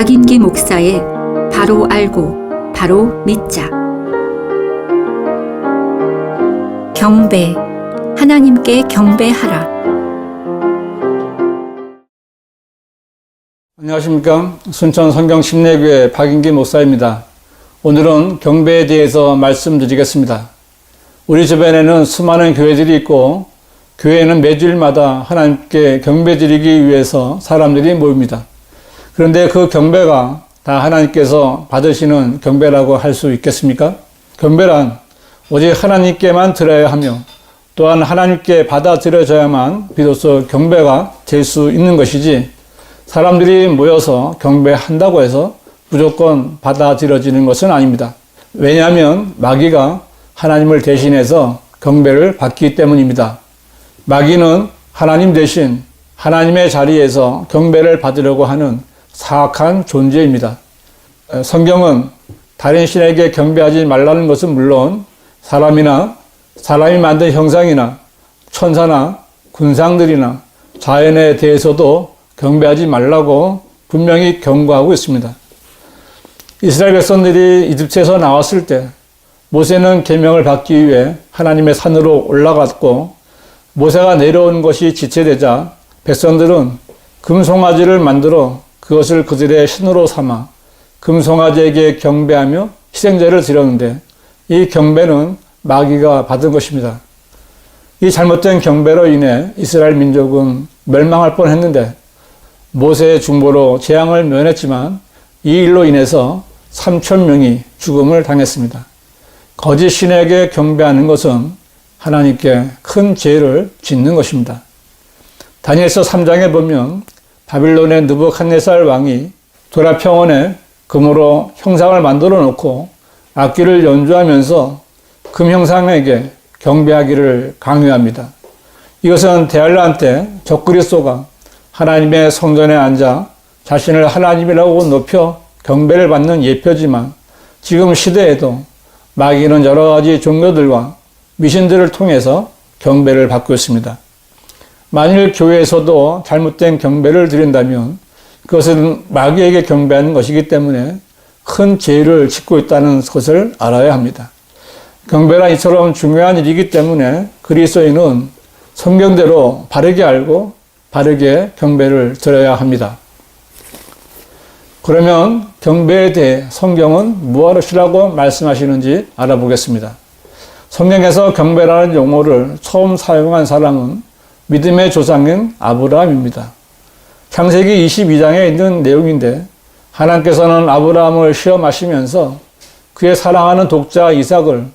박인기 목사의 바로 알고 바로 믿자. 경배, 하나님께 경배하라. 안녕하십니까. 순천 성경심례교회 박인기 목사입니다. 오늘은 경배에 대해서 말씀드리겠습니다. 우리 주변에는 수많은 교회들이 있고 교회는 매주일마다 하나님께 경배드리기 위해서 사람들이 모입니다. 그런데 그 경배가 다 하나님께서 받으시는 경배라고 할 수 있겠습니까? 경배란 오직 하나님께만 드려야 하며 또한 하나님께 받아들여져야만 비로소 경배가 될 수 있는 것이지, 사람들이 모여서 경배한다고 해서 무조건 받아들여지는 것은 아닙니다. 왜냐하면 마귀가 하나님을 대신해서 경배를 받기 때문입니다. 마귀는 하나님 대신 하나님의 자리에서 경배를 받으려고 하는 사악한 존재입니다. 성경은 다른 신에게 경배하지 말라는 것은 물론 사람이나 사람이 만든 형상이나 천사나 군상들이나 자연에 대해서도 경배하지 말라고 분명히 경고하고 있습니다. 이스라엘 백성들이 이집트에서 나왔을 때 모세는 계명을 받기 위해 하나님의 산으로 올라갔고, 모세가 내려온 것이 지체되자 백성들은 금송아지를 만들어 그것을 그들의 신으로 삼아 금송아지에게 경배하며 희생제를 드렸는데, 이 경배는 마귀가 받은 것입니다. 이 잘못된 경배로 인해 이스라엘 민족은 멸망할 뻔했는데 모세의 중보로 재앙을 면했지만 이 일로 인해서 3,000명이 죽음을 당했습니다. 거짓 신에게 경배하는 것은 하나님께 큰 죄를 짓는 것입니다. 다니엘서 3장에 보면 바빌론의 느부갓네살 왕이 도라평원에 금으로 형상을 만들어 놓고 악기를 연주하면서 금 형상에게 경배하기를 강요합니다. 이것은 데알란 때 적그리스도가 하나님의 성전에 앉아 자신을 하나님이라고 높여 경배를 받는 예표지만, 지금 시대에도 마귀는 여러 가지 종교들과 미신들을 통해서 경배를 받고 있습니다. 만일 교회에서도 잘못된 경배를 드린다면 그것은 마귀에게 경배하는 것이기 때문에 큰 죄를 짓고 있다는 것을 알아야 합니다. 경배란 이처럼 중요한 일이기 때문에 그리스도인은 성경대로 바르게 알고 바르게 경배를 드려야 합니다. 그러면 경배에 대해 성경은 무엇이라고 말씀하시는지 알아보겠습니다. 성경에서 경배라는 용어를 처음 사용한 사람은 믿음의 조상인 아브라함입니다. 창세기 22장에 있는 내용인데, 하나님께서는 아브라함을 시험하시면서 그의 사랑하는 독자 이삭을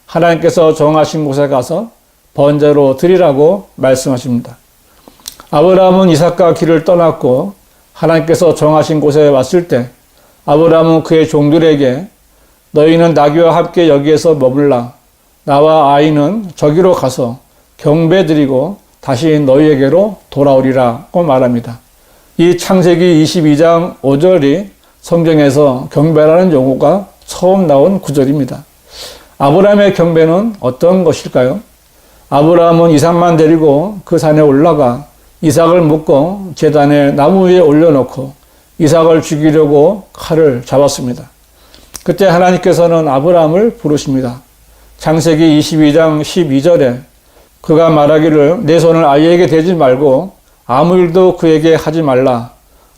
하나님께서 정하신 곳에 가서 번제로 드리라고 말씀하십니다. 아브라함은 이삭과 길을 떠났고 하나님께서 정하신 곳에 왔을 때 아브라함은 그의 종들에게 너희는 나귀와 함께 여기에서 머물라. 나와 아이는 저기로 가서 경배드리고 다시 너희에게로 돌아오리라고 말합니다. 이 창세기 22장 5절이 성경에서 경배라는 용어가 처음 나온 구절입니다. 아브라함의 경배는 어떤 것일까요? 아브라함은 이삭만 데리고 그 산에 올라가 이삭을 묶고 제단에 나무 위에 올려놓고 이삭을 죽이려고 칼을 잡았습니다. 그때 하나님께서는 아브라함을 부르십니다. 창세기 22장 12절에 그가 말하기를 내 손을 아이에게 대지 말고 아무 일도 그에게 하지 말라.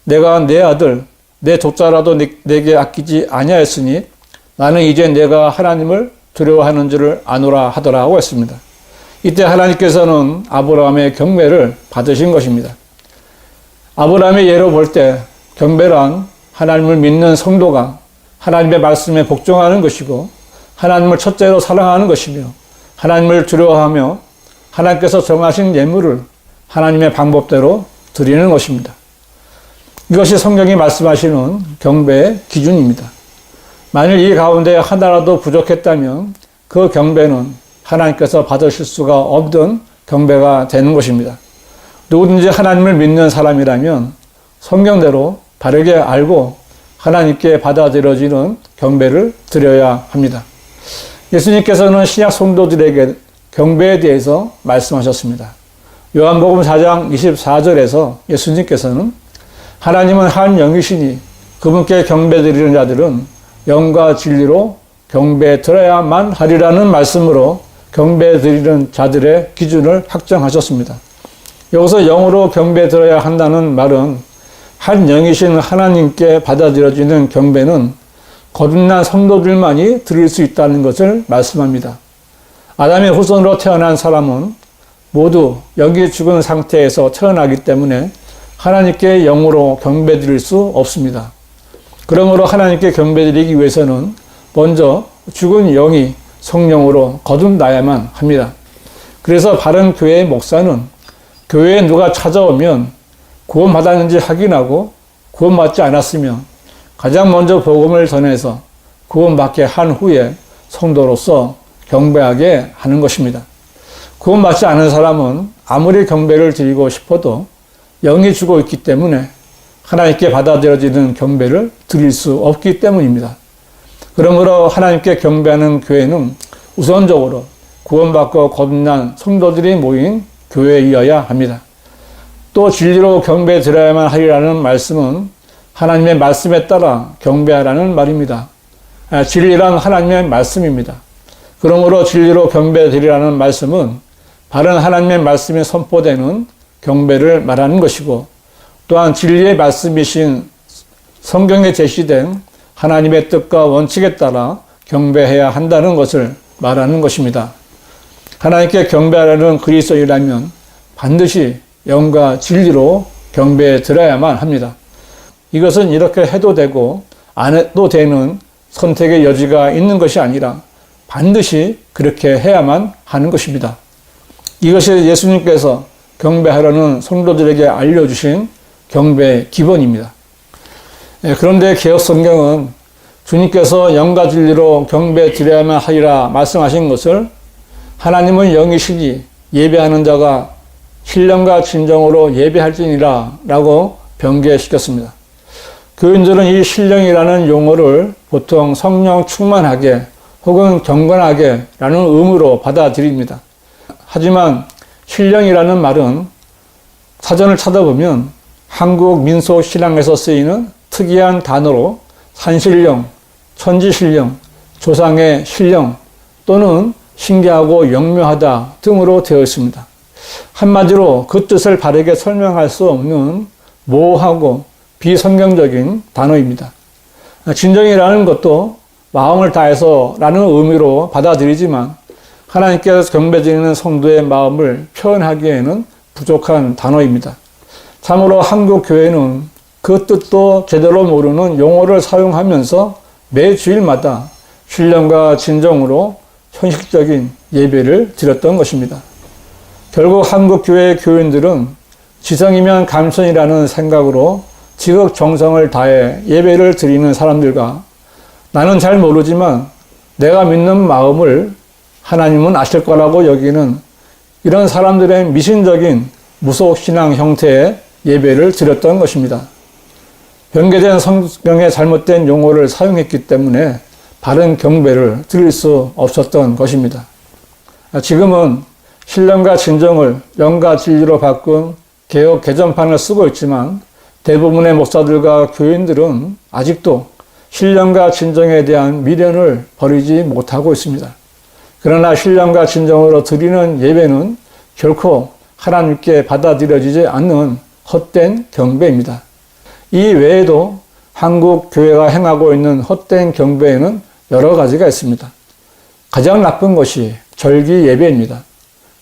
내가 내 아들 내 독자라도 내게 아끼지 아니하였으니 나는 이제 내가 하나님을 두려워하는 줄을 아노라 하더라고 했습니다. 이때 하나님께서는 아브라함의 경배를 받으신 것입니다. 아브라함의 예로 볼 때 경배란 하나님을 믿는 성도가 하나님의 말씀에 복종하는 것이고 하나님을 첫째로 사랑하는 것이며 하나님을 두려워하며 하나님께서 정하신 예물을 하나님의 방법대로 드리는 것입니다. 이것이 성경이 말씀하시는 경배의 기준입니다. 만일 이 가운데 하나라도 부족했다면 그 경배는 하나님께서 받으실 수가 없던 경배가 되는 것입니다. 누구든지 하나님을 믿는 사람이라면 성경대로 바르게 알고 하나님께 받아들여지는 경배를 드려야 합니다. 예수님께서는 신약 성도들에게 경배에 대해서 말씀하셨습니다. 요한복음 4장 24절에서 예수님께서는 하나님은 한 영이시니 그분께 경배드리는 자들은 영과 진리로 경배드려야만 하리라는 말씀으로 경배드리는 자들의 기준을 확정하셨습니다. 여기서 영으로 경배드려야 한다는 말은 한 영이신 하나님께 받아들여지는 경배는 거듭난 성도들만이 드릴 수 있다는 것을 말씀합니다. 아담의 후손으로 태어난 사람은 모두 영이 죽은 상태에서 태어나기 때문에 하나님께 영으로 경배드릴 수 없습니다. 그러므로 하나님께 경배드리기 위해서는 먼저 죽은 영이 성령으로 거듭나야만 합니다. 그래서 바른 교회의 목사는 교회에 누가 찾아오면 구원받았는지 확인하고 구원받지 않았으면 가장 먼저 복음을 전해서 구원받게 한 후에 성도로서 경배하게 하는 것입니다. 구원받지 않은 사람은 아무리 경배를 드리고 싶어도 영이 죽어 있기 때문에 하나님께 받아들여지는 경배를 드릴 수 없기 때문입니다. 그러므로 하나님께 경배하는 교회는 우선적으로 구원받고 거듭난 성도들이 모인 교회이어야 합니다. 또 진리로 경배 드려야만 하리라는 말씀은 하나님의 말씀에 따라 경배하라는 말입니다. 진리란 하나님의 말씀입니다. 그러므로 진리로 경배 드리라는 말씀은 바른 하나님의 말씀이 선포되는 경배를 말하는 것이고, 또한 진리의 말씀이신 성경에 제시된 하나님의 뜻과 원칙에 따라 경배해야 한다는 것을 말하는 것입니다. 하나님께 경배하려는 그리스도인이라면 반드시 영과 진리로 경배해 드려야만 합니다. 이것은 이렇게 해도 되고 안 해도 되는 선택의 여지가 있는 것이 아니라 반드시 그렇게 해야만 하는 것입니다. 이것이 예수님께서 경배하려는 성도들에게 알려주신 경배의 기본입니다. 그런데 개역 성경은 주님께서 영과 진리로 경배 드려야만 하리라 말씀하신 것을 하나님은 영이시니 예배하는 자가 신령과 진정으로 예배할지니라 라고 변개시켰습니다. 교인들은 이 신령이라는 용어를 보통 성령 충만하게 혹은 경건하게 라는 의미로 받아들입니다. 하지만 신령이라는 말은 사전을 찾아보면 한국 민속 신앙에서 쓰이는 특이한 단어로 산신령, 천지신령, 조상의 신령 또는 신기하고 영묘하다 등으로 되어 있습니다. 한마디로 그 뜻을 바르게 설명할 수 없는 모호하고 비성경적인 단어입니다. 진정이라는 것도 마음을 다해서 라는 의미로 받아들이지만 하나님께서 경배드리는 성도의 마음을 표현하기에는 부족한 단어입니다. 참으로 한국 교회는 그 뜻도 제대로 모르는 용어를 사용하면서 매 주일마다 신령과 진정으로 형식적인 예배를 드렸던 것입니다. 결국 한국 교회의 교인들은 지성이면 감천이라는 생각으로 지극정성을 다해 예배를 드리는 사람들과 나는 잘 모르지만 내가 믿는 마음을 하나님은 아실 거라고 여기는 이런 사람들의 미신적인 무속신앙 형태의 예배를 드렸던 것입니다. 변개된 성경의 잘못된 용어를 사용했기 때문에 바른 경배를 드릴 수 없었던 것입니다. 지금은 신령과 진정을 영과 진리로 바꾼 개역 개정판을 쓰고 있지만 대부분의 목사들과 교인들은 아직도 신령과 진정에 대한 미련을 버리지 못하고 있습니다. 그러나 신령과 진정으로 드리는 예배는 결코 하나님께 받아들여지지 않는 헛된 경배입니다. 이 외에도 한국 교회가 행하고 있는 헛된 경배에는 여러 가지가 있습니다. 가장 나쁜 것이 절기 예배입니다.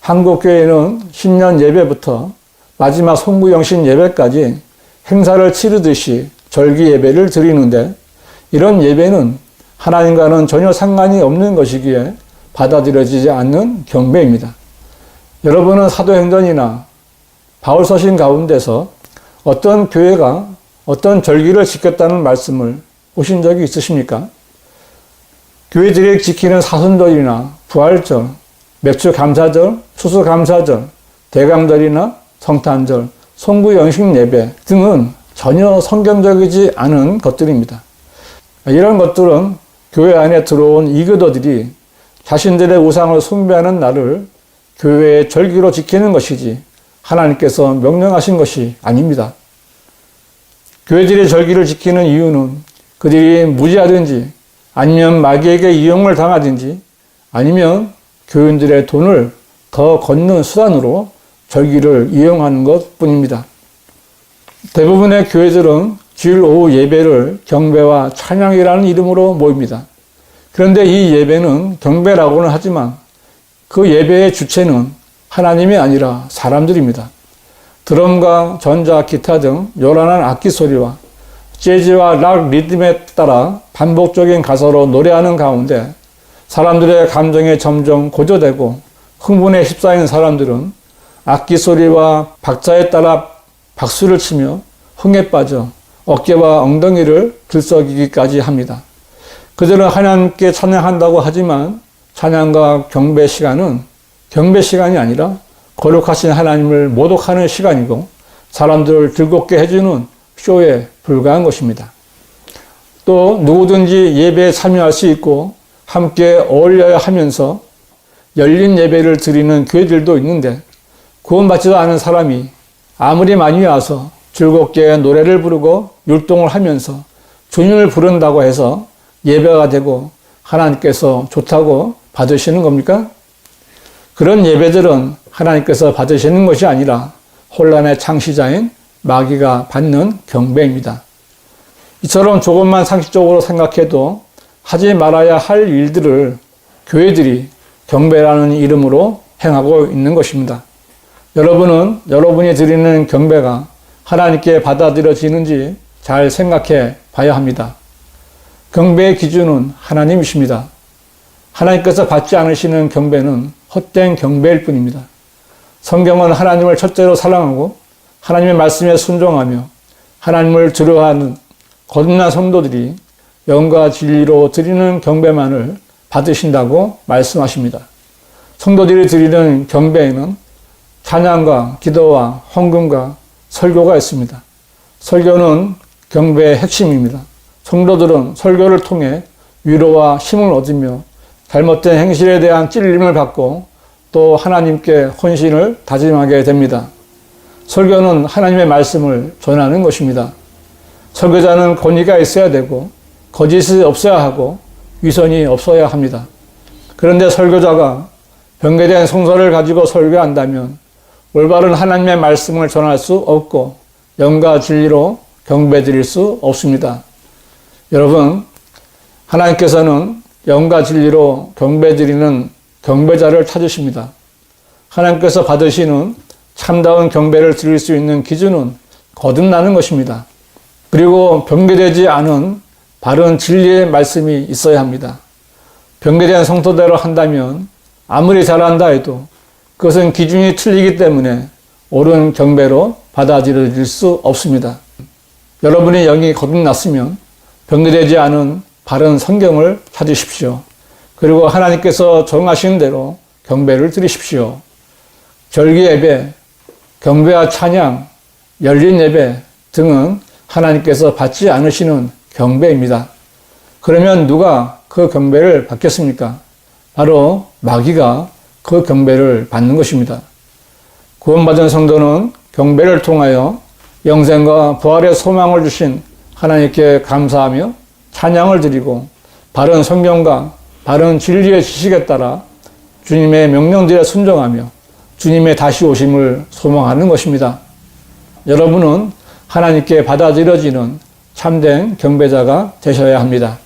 한국 교회는 신년 예배부터 마지막 송구영신 예배까지 행사를 치르듯이 절기 예배를 드리는데 이런 예배는 하나님과는 전혀 상관이 없는 것이기에 받아들여지지 않는 경배입니다. 여러분은 사도행전이나 바울서신 가운데서 어떤 교회가 어떤 절기를 지켰다는 말씀을 보신 적이 있으십니까? 교회들이 지키는 사순절이나 부활절, 맥주감사절, 추수감사절, 대강절이나 성탄절, 송구영신 예배 등은 전혀 성경적이지 않은 것들입니다. 이런 것들은 교회 안에 들어온 이교도들이 자신들의 우상을 숭배하는 날을 교회의 절기로 지키는 것이지 하나님께서 명령하신 것이 아닙니다. 교회들이 절기를 지키는 이유는 그들이 무지하든지 아니면 마귀에게 이용을 당하든지 아니면 교인들의 돈을 더 걷는 수단으로 절기를 이용하는 것 뿐입니다. 대부분의 교회들은 주일 오후 예배를 경배와 찬양이라는 이름으로 모입니다. 그런데 이 예배는 경배라고는 하지만 그 예배의 주체는 하나님이 아니라 사람들입니다. 드럼과 전자, 기타 등 요란한 악기 소리와 재즈와 락 리듬에 따라 반복적인 가사로 노래하는 가운데 사람들의 감정에 점점 고조되고 흥분에 휩싸인 사람들은 악기 소리와 박자에 따라 박수를 치며 흥에 빠져 어깨와 엉덩이를 들썩이기까지 합니다. 그들은 하나님께 찬양한다고 하지만 찬양과 경배 시간은 경배 시간이 아니라 거룩하신 하나님을 모독하는 시간이고 사람들을 즐겁게 해주는 쇼에 불과한 것입니다. 또 누구든지 예배에 참여할 수 있고 함께 어울려야 하면서 열린 예배를 드리는 교회들도 있는데 구원받지도 않은 사람이 아무리 많이 와서 즐겁게 노래를 부르고 율동을 하면서 주님을 부른다고 해서 예배가 되고 하나님께서 좋다고 받으시는 겁니까? 그런 예배들은 하나님께서 받으시는 것이 아니라 혼란의 창시자인 마귀가 받는 경배입니다. 이처럼 조금만 상식적으로 생각해도 하지 말아야 할 일들을 교회들이 경배라는 이름으로 행하고 있는 것입니다. 여러분은 여러분이 드리는 경배가 하나님께 받아들여지는지 잘 생각해 봐야 합니다. 경배의 기준은 하나님이십니다. 하나님께서 받지 않으시는 경배는 헛된 경배일 뿐입니다. 성경은 하나님을 첫째로 사랑하고 하나님의 말씀에 순종하며 하나님을 두려워하는 거듭난 성도들이 영과 진리로 드리는 경배만을 받으신다고 말씀하십니다. 성도들이 드리는 경배에는 찬양과 기도와 헌금과 설교가 있습니다. 설교는 경배의 핵심입니다. 성도들은 설교를 통해 위로와 힘을 얻으며 잘못된 행실에 대한 찔림을 받고 또 하나님께 헌신을 다짐하게 됩니다. 설교는 하나님의 말씀을 전하는 것입니다. 설교자는 권위가 있어야 되고 거짓이 없어야 하고 위선이 없어야 합니다. 그런데 설교자가 변개된 성서를 가지고 설교한다면 올바른 하나님의 말씀을 전할 수 없고 영과 진리로 경배드릴 수 없습니다. 여러분, 하나님께서는 영과 진리로 경배드리는 경배자를 찾으십니다. 하나님께서 받으시는 참다운 경배를 드릴 수 있는 기준은 거듭나는 것입니다. 그리고 변개되지 않은 바른 진리의 말씀이 있어야 합니다. 변개된 성토대로 한다면 아무리 잘한다 해도 그것은 기준이 틀리기 때문에 옳은 경배로 받아들여질 수 없습니다. 여러분의 영이 거듭났으면 변개되지 않은 바른 성경을 찾으십시오. 그리고 하나님께서 정하신 대로 경배를 드리십시오. 절기 예배, 경배와 찬양, 열린 예배 등은 하나님께서 받지 않으시는 경배입니다. 그러면 누가 그 경배를 받겠습니까? 바로 마귀가 그 경배를 받는 것입니다. 구원받은 성도는 경배를 통하여 영생과 부활의 소망을 주신 하나님께 감사하며 찬양을 드리고 바른 성경과 바른 진리의 지식에 따라 주님의 명령들에 순종하며 주님의 다시 오심을 소망하는 것입니다. 여러분은 하나님께 받아들여지는 참된 경배자가 되셔야 합니다.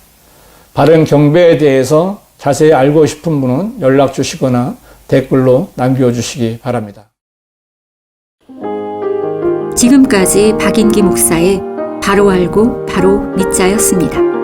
바른 경배에 대해서 자세히 알고 싶은 분은 연락 주시거나 댓글로 남겨주시기 바랍니다. 지금까지 박인기 목사의 바로 알고 바로 믿자였습니다.